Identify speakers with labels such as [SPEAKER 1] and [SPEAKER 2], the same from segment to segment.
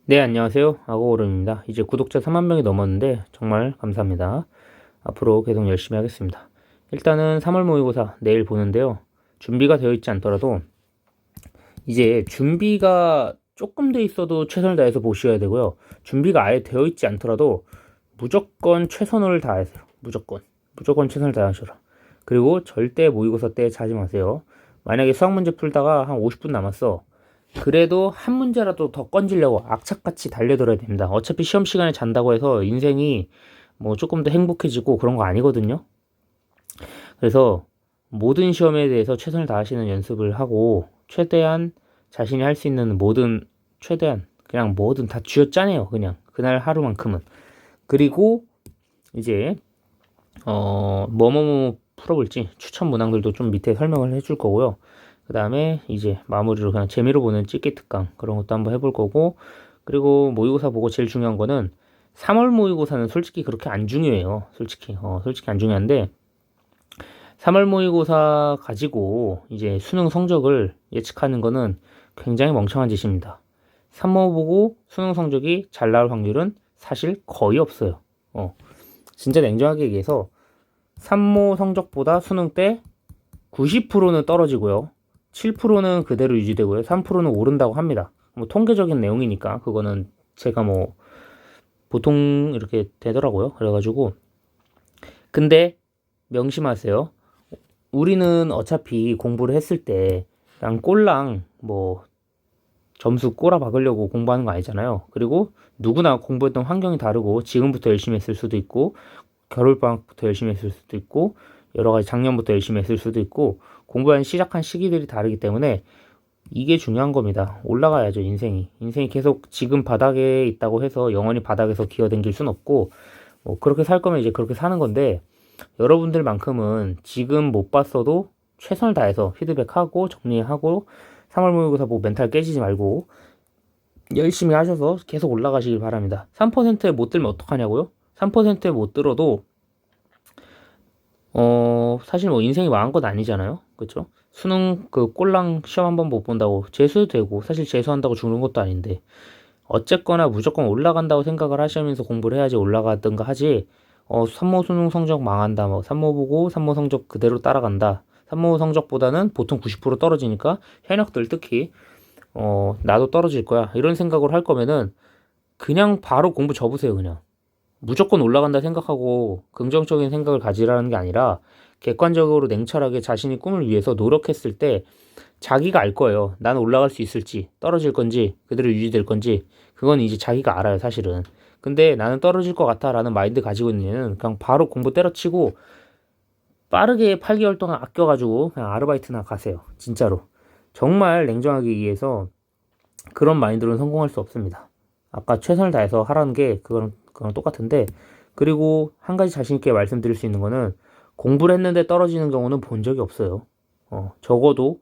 [SPEAKER 1] 네, 안녕하세요. 아고오름입니다. 이제 구독자 3만 명이 넘었는데 정말 감사합니다. 앞으로 계속 열심히 하겠습니다. 일단은 3월 모의고사 내일 보는데요. 준비가 되어 있지 않더라도 이제 준비가 조금 돼 있어도 최선을 다해서 보셔야 되고요. 준비가 아예 되어 있지 않더라도 무조건 최선을 다하세요. 무조건 최선을 다하셔라. 그리고 절대 모의고사 때 자지 마세요. 만약에 수학 문제 풀다가 한 50분 남았어. 그래도 한 문제라도 더 건지려고 악착같이 달려들어야 됩니다. 어차피 시험 시간에 잔다고 해서 인생이 뭐 조금 더 행복해지고 그런 거 아니거든요. 그래서 모든 시험에 대해서 최선을 다하시는 연습을 하고 최대한 자신이 할 수 있는 모든 최대한 그냥 뭐든 다 쥐어짜내요. 그냥 그날 하루만큼은. 그리고 이제 뭐뭐뭐 풀어볼지 추천 문항들도 좀 밑에 설명을 해줄 거고요. 그 다음에 이제 마무리로 그냥 재미로 보는 찍기 특강 그런 것도 한번 해볼 거고, 그리고 모의고사 보고 제일 중요한 거는 3월 모의고사는 솔직히 그렇게 안 중요해요. 솔직히 안 중요한데 3월 모의고사 가지고 이제 수능 성적을 예측하는 거는 굉장히 멍청한 짓입니다. 3모 보고 수능 성적이 잘 나올 확률은 사실 거의 없어요. 진짜 냉정하게 얘기해서 3모 성적보다 수능 때 90%는 떨어지고요. 7%는 그대로 유지되고요. 3%는 오른다고 합니다. 뭐 통계적인 내용이니까 그거는 제가 뭐 보통 이렇게 되더라고요. 그래가지고 근데 명심하세요. 우리는 어차피 공부를 했을 때 그냥 꼴랑 뭐 점수 꼬라 박으려고 공부하는 거 아니잖아요. 그리고 누구나 공부했던 환경이 다르고 지금부터 열심히 했을 수도 있고 겨울방학부터 열심히 했을 수도 있고 여러 가지 작년부터 열심히 했을 수도 있고 공부한 시작한 시기들이 다르기 때문에 이게 중요한 겁니다. 올라가야죠, 인생이. 인생이 계속 지금 바닥에 있다고 해서 영원히 바닥에서 기어댕길 순 없고, 뭐 그렇게 살 거면 이제 그렇게 사는 건데, 여러분들만큼은 지금 못 봤어도 최선을 다해서 피드백하고 정리하고 3월 모의고사 보고 멘탈 깨지지 말고 열심히 하셔서 계속 올라가시길 바랍니다. 3%에 못 들면 어떡하냐고요? 3%에 못 들어도 사실 뭐 인생이 망한 건 아니잖아요. 그쵸? 수능 그 꼴랑 시험 한번 못 본다고 재수도 되고 사실 재수한다고 죽는 것도 아닌데 어쨌거나 무조건 올라간다고 생각을 하시면서 공부를 해야지 올라가든가 하지. 산모 수능 성적 망한다, 뭐 산모 보고 산모 성적 그대로 따라간다, 산모 성적보다는 보통 90% 떨어지니까 현역들 특히 나도 떨어질 거야 이런 생각을 할 거면은 그냥 바로 공부 접으세요. 그냥 무조건 올라간다 생각하고 긍정적인 생각을 가지라는 게 아니라 객관적으로 냉철하게 자신이 꿈을 위해서 노력했을 때 자기가 알 거예요. 나는 올라갈 수 있을지, 떨어질 건지, 그대로 유지될 건지. 그건 이제 자기가 알아요, 사실은. 근데 나는 떨어질 것 같아 라는 마인드 가지고 있는 애는 그냥 바로 공부 때려치고 빠르게 8개월 동안 아껴가지고 그냥 아르바이트나 가세요. 진짜로. 정말 냉정하게 얘기해서 그런 마인드로는 성공할 수 없습니다. 아까 최선을 다해서 하라는 게 그거랑 똑같은데, 그리고 한 가지 자신 있게 말씀드릴 수 있는 거는 공부를 했는데 떨어지는 경우는 본 적이 없어요. 적어도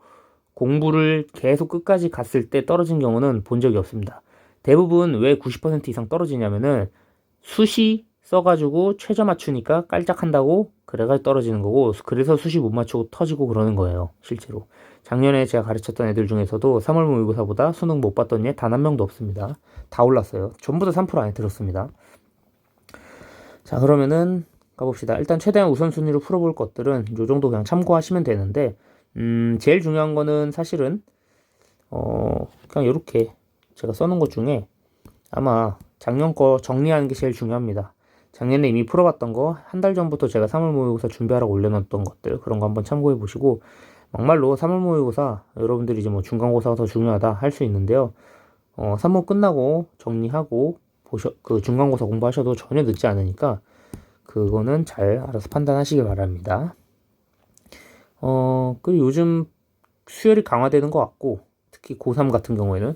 [SPEAKER 1] 공부를 계속 끝까지 갔을 때 떨어진 경우는 본 적이 없습니다. 대부분 왜 90% 이상 떨어지냐면은 수시 써가지고 최저 맞추니까 깔짝한다고 그래가지고 떨어지는 거고, 그래서 수시 못 맞추고 터지고 그러는 거예요, 실제로. 작년에 제가 가르쳤던 애들 중에서도 3월 모의고사보다 수능 못 봤던 애 단 한 명도 없습니다. 다 올랐어요. 전부 다 3% 안에 들었습니다. 자, 그러면은 가봅시다. 일단 최대한 우선순위로 풀어볼 것들은 요 정도 그냥 참고하시면 되는데, 제일 중요한 거는 사실은 그냥 이렇게 제가 써놓은 것 중에 아마 작년 거 정리하는 게 제일 중요합니다. 작년에 이미 풀어봤던 거, 한 달 전부터 제가 3월 모의고사 준비하라고 올려놨던 것들, 그런 거 한번 참고해 보시고, 막말로 3월 모의고사, 여러분들이 이제 뭐 중간고사가 더 중요하다 할 수 있는데요. 3월 끝나고 정리하고, 그 중간고사 공부하셔도 전혀 늦지 않으니까, 그거는 잘 알아서 판단하시길 바랍니다. 그리고 요즘 수열이 강화되는 것 같고, 특히 고3 같은 경우에는,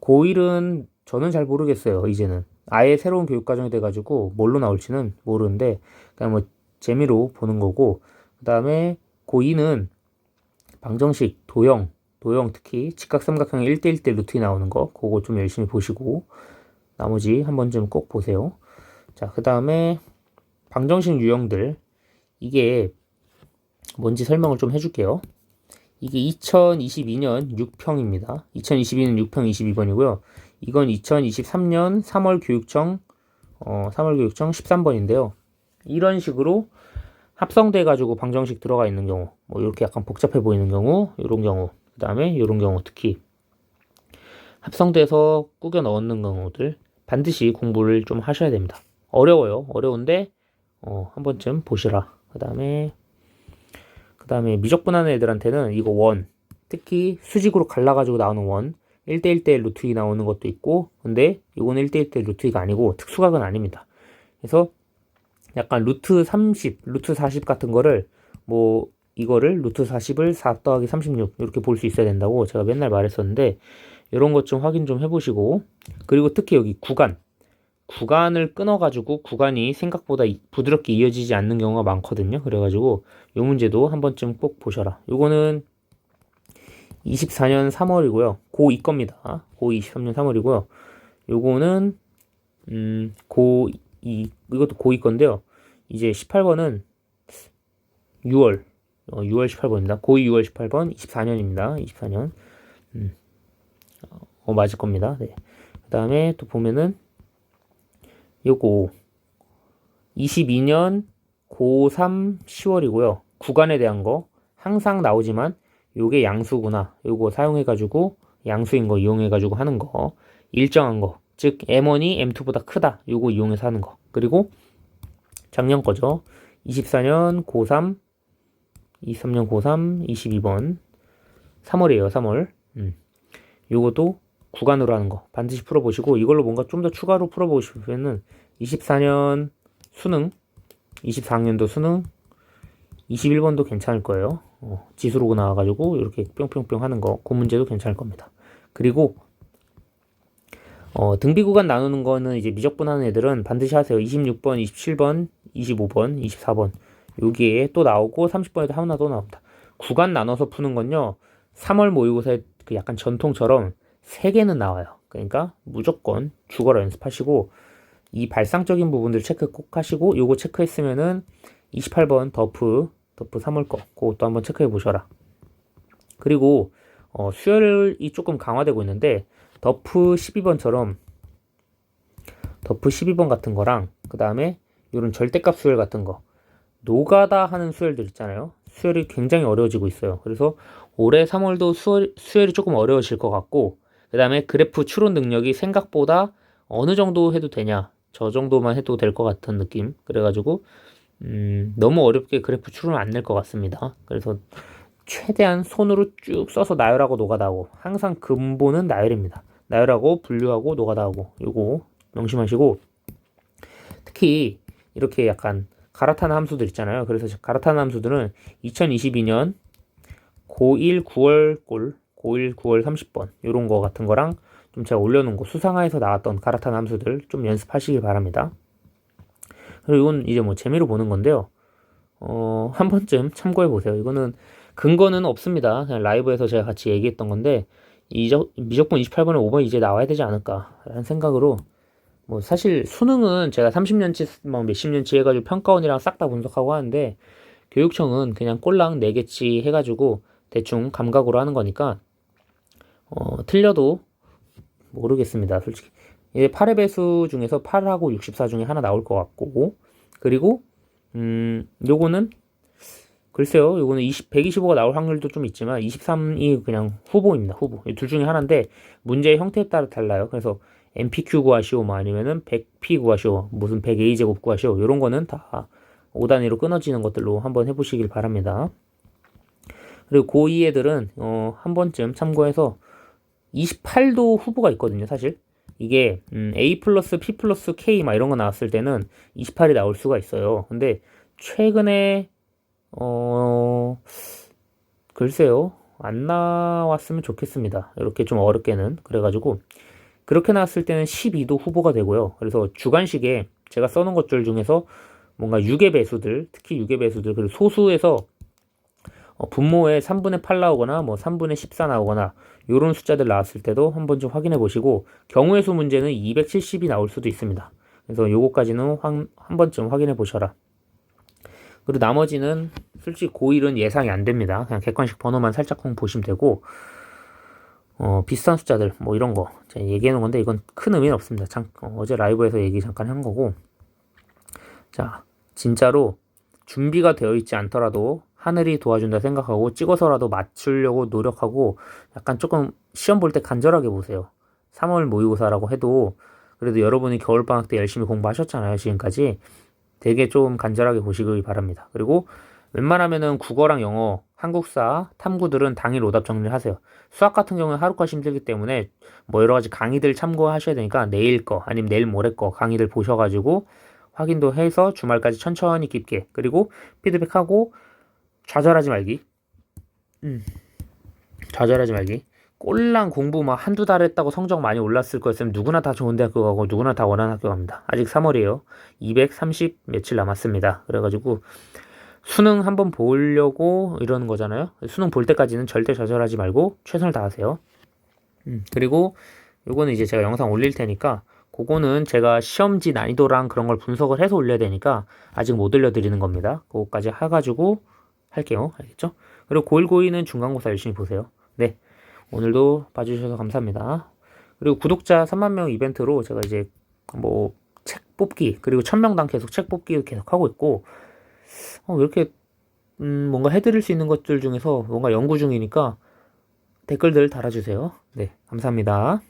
[SPEAKER 1] 고1은 저는 잘 모르겠어요, 이제는. 아예 새로운 교육과정이 돼가지고 뭘로 나올지는 모르는데 그냥 뭐 재미로 보는 거고, 그 다음에 고2는 방정식, 도형 특히 직각삼각형 1대1대 루트이 나오는 거 그거 좀 열심히 보시고 나머지 한 번쯤 꼭 보세요. 자, 그 다음에 방정식 유형들, 이게 뭔지 설명을 좀 해줄게요. 이게 2022년 6평입니다. 2022년 6평 22번이고요. 이건 2023년 3월 교육청 13번인데요. 이런 식으로 합성돼 가지고 방정식 들어가 있는 경우, 뭐 이렇게 약간 복잡해 보이는 경우, 이런 경우, 그 다음에 이런 경우, 특히 합성돼서 꾸겨 넣는 경우들 반드시 공부를 좀 하셔야 됩니다. 어려워요. 어려운데 한 번쯤 보시라. 그 다음에 미적분하는 애들한테는 이거 원, 특히 수직으로 갈라가지고 나오는 원, 1대1대1 루트 2 나오는 것도 있고, 근데 이건 1대1대1 루트 2가 아니고 특수각은 아닙니다. 그래서 약간 루트 30, 루트 40 같은 거를 뭐 이거를 루트 40을 4 더하기 36 이렇게 볼 수 있어야 된다고 제가 맨날 말했었는데, 이런 것 좀 확인 좀 해보시고, 그리고 특히 여기 구간을 끊어가지고 구간이 생각보다 부드럽게 이어지지 않는 경우가 많거든요. 그래가지고 이 문제도 한 번쯤 꼭 보셔라. 요거는 24년 3월이고요. 고2 겁니다. 고2 23년 3월이고요. 요거는 고2 이것도 고2 건데요. 이제 18번은 6월 18번입니다. 고2 6월 18번 24년입니다. 24년 맞을 겁니다. 네. 그 다음에 또 보면은 요거 22년 고3 10월이고요. 구간에 대한 거 항상 나오지만 요게 양수구나. 요거 사용해가지고 양수인 거 이용해가지고 하는 거. 일정한 거. 즉 M1이 M2보다 크다. 요거 이용해서 하는 거. 그리고 작년 거죠. 24년 고3 23년 고3 22번 3월이에요. 3월. 요것도 구간으로 하는 거 반드시 풀어보시고, 이걸로 뭔가 좀 더 추가로 풀어보시면은 24년 수능, 24학년도 수능 21번도 괜찮을 거예요. 지수로 나와가지고 이렇게 뿅뿅뿅 하는 거, 그 문제도 괜찮을 겁니다. 그리고 등비 구간 나누는 거는 이제 미적분 하는 애들은 반드시 하세요. 26번, 27번, 25번, 24번 여기에 또 나오고 30번에도 하나 또 나옵니다. 구간 나눠서 푸는 건요, 3월 모의고사의 그 약간 전통처럼 3개는 나와요. 그러니까 무조건 죽어라 연습하시고, 이 발상적인 부분들 체크 꼭 하시고, 요거 체크했으면은 28번 더프 3월 거 그것도 한번 체크해 보셔라. 그리고 수열이 조금 강화되고 있는데 더프 12번처럼 더프 12번 같은 거랑, 그 다음에 이런 절대값 수열 같은 거, 노가다 하는 수열들 있잖아요. 수열이 굉장히 어려워지고 있어요. 그래서 올해 3월도 수열이 조금 어려워질 것 같고, 그 다음에 그래프 추론 능력이 생각보다 어느 정도 해도 되냐, 저 정도만 해도 될 것 같은 느낌. 그래가지고 너무 어렵게 그래프 추론 안 낼 것 같습니다. 그래서 최대한 손으로 쭉 써서 나열하고 노가다하고, 항상 근본은 나열입니다. 나열하고 분류하고 노가다하고, 요거 명심하시고, 특히 이렇게 약간 갈아타는 함수들 있잖아요. 그래서 갈아타는 함수들은 2022년 고1 9월 30번 요런 거 같은 거랑 좀 제가 올려놓은 거, 수상화에서 나왔던 갈아타는 함수들 좀 연습하시길 바랍니다. 그리고 이건 이제 뭐 재미로 보는 건데요. 한 번쯤 참고해 보세요. 이거는 근거는 없습니다. 그냥 라이브에서 제가 같이 얘기했던 건데, 미적분 28번에 5번 이제 나와야 되지 않을까라는 생각으로, 뭐 사실 수능은 제가 30년치 뭐 몇십 년치 해가지고 평가원이랑 싹 다 분석하고 하는데, 교육청은 그냥 꼴랑 4개치 해가지고 대충 감각으로 하는 거니까 틀려도 모르겠습니다. 솔직히 이제 8의 배수 중에서 8하고 64 중에 하나 나올 것 같고, 그리고 요거는 글쎄요, 요거는 125가 나올 확률도 좀 있지만 23이 그냥 후보입니다. 후보. 이 둘 중에 하나인데 문제의 형태에 따라 달라요. 그래서 MPQ 구하시오, 뭐 아니면은 100P 구하시오, 무슨 100A 제곱 구하시오, 요런 거는 다 5단위로 끊어지는 것들로 한번 해보시길 바랍니다. 그리고 고2 애들은 한 번쯤 참고해서 28도 후보가 있거든요. 사실 이게 A 플러스 P 플러스 K 막 이런 거 나왔을 때는 28이 나올 수가 있어요. 근데 최근에 글쎄요, 안 나왔으면 좋겠습니다. 이렇게 좀 어렵게는. 그래가지고 그렇게 나왔을 때는 12도 후보가 되고요. 그래서 주관식에 제가 써놓은 것들 중에서 뭔가 6의 배수들, 특히 6의 배수들, 그리고 소수에서 분모에 3분의 8 나오거나 뭐 3분의 14 나오거나 요런 숫자들 나왔을 때도 한번 좀 확인해 보시고, 경우의 수 문제는 270이 나올 수도 있습니다. 그래서 요거까지는 한 번쯤 확인해 보셔라. 그리고 나머지는 솔직히 고1은 예상이 안 됩니다. 그냥 객관식 번호만 살짝 보시면 되고, 비슷한 숫자들 뭐 이런 거 제가 얘기하는 건데 이건 큰 의미는 없습니다. 어제 라이브에서 얘기 잠깐 한 거고. 자, 진짜로 준비가 되어 있지 않더라도 하늘이 도와준다 생각하고 찍어서라도 맞추려고 노력하고 약간 조금 시험 볼 때 간절하게 보세요. 3월 모의고사라고 해도 그래도 여러분이 겨울방학 때 열심히 공부하셨잖아요. 지금까지. 되게 좀 간절하게 보시길 바랍니다. 그리고 웬만하면은 국어랑 영어, 한국사, 탐구들은 당일 오답 정리를 하세요. 수학 같은 경우는 하루까지 힘들기 때문에 뭐 여러 가지 강의들 참고하셔야 되니까 내일 거 아니면 내일 모레 거 강의들 보셔가지고 확인도 해서 주말까지 천천히 깊게 그리고 피드백하고 좌절하지 말기. 좌절하지 말기. 꼴랑 공부 막 한두 달 했다고 성적 많이 올랐을 거였으면 누구나 다 좋은 대학교 가고 누구나 다 원하는 학교 갑니다. 아직 3월이에요. 230 며칠 남았습니다. 그래가지고 수능 한번 보려고 이러는 거잖아요. 수능 볼 때까지는 절대 좌절하지 말고 최선을 다하세요. 그리고 요거는 이제 제가 영상 올릴 테니까 그거는 제가 시험지 난이도랑 그런 걸 분석을 해서 올려야 되니까 아직 못 올려드리는 겁니다. 그거까지 해가지고 할게요. 알겠죠? 그리고 고1, 고2는 중간고사 열심히 보세요. 네. 오늘도 봐주셔서 감사합니다. 그리고 구독자 3만 명 이벤트로 제가 이제 뭐 책 뽑기 그리고 1000명당 계속 책 뽑기 계속 하고 있고 왜 이렇게 뭔가 해드릴 수 있는 것들 중에서 뭔가 연구 중이니까 댓글들 달아주세요. 네, 감사합니다.